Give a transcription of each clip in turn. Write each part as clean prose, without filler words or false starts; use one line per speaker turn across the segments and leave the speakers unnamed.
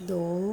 2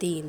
3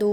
2